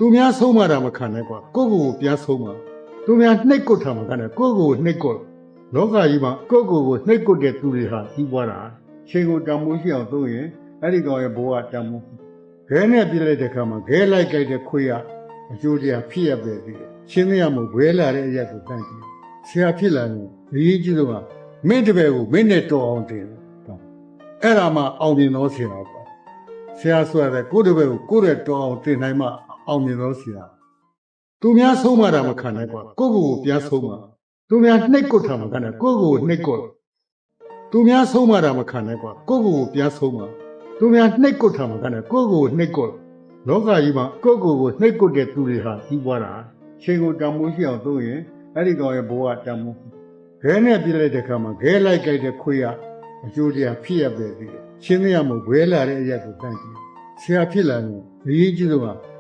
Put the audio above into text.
သူများဆုံးမတာမခံနဲ့ကွာကိုယ့်ကိုယ်ပြန်ဆုံးမှာသူများနှိတ်ကွတ်တာမခံနဲ့ကိုယ့်ကိုယ်နှိတ်ကွတ်လောကကြီးမှာကိုယ့်ကိုယ်ကိုနှိတ်ကွတ်တဲ့သူတွေဟာကြီးပွားတာရှင်ကိုတန်မိုးရှိအောင်သုံးရင်အဲ့ဒီကောင်ရဲ့ဘဝတန်မိုးခဲနဲ့ပြစ်လိုက်တဲ့ခါမှာခဲလိုက်ကြိုက်တဲ့ခွေးကအကျိုးတရားဖြစ်ရပဲဒီရှင်းမရမို့ဘဲလာတဲ့အရက်ကိုတန်းကြည့်ဆရာဖြစ်လာရင်အရေးကြီးဆုံးကမင်းတပည့်ကိုမင်းနဲ့တော်အောင်တင်အဲ့ဒါမှအောင်မြင်သောဆရာပေါ့ဆရာဆိုရတဲ့ကိုယ့်တပည့်ကိုကိုယ့်ရဲ့တော်အောင်တင်နိုင်မှအောင်မြင်သောဆရာသူများဆုံးမတာမခံနဲ့ကွာကိုယ့်ကိုယ်ကိုပြန်ဆုံးမှာသူများနှိတ်ကွတ်တာမခံနဲ့ကိုယ့်ကိုယ်ကိုနှိတ်ကွတ်သူများဆုံးမတာမခံနဲ့ကွာကိုယ့်ကိုယ်ကိုပြန်ဆုံးမှာသူများနှိတ်ကွတ်တာမခံနဲ့ကိုယ့်ကိုယ်ကိုနှိတ်ကွတ်လောကကြီးမှာကိုယ့်ကိုယ်ကိုနှိတ်ကွတ်တဲ့သူတွေဟာကြီးပွားတာရှင်ကိုတန်မိုးရှိအောင်သုံးရင်အဲ့ဒီကောင်ရဲ့ဘဝတန်မိုးခဲနဲ့ပြစ်လိုက်တဲ့ခါမှာခဲလိုက်ကြိုက်တဲ့ခွေးကအကျိုးတရားဖြစ်ရပဲဒီရှင်းမရမို့ဘဲလာတဲ့အရက်ကိုတန်းကြည့်ဆရာဖြစ်လာရင်အရေးကြီးဆုံးက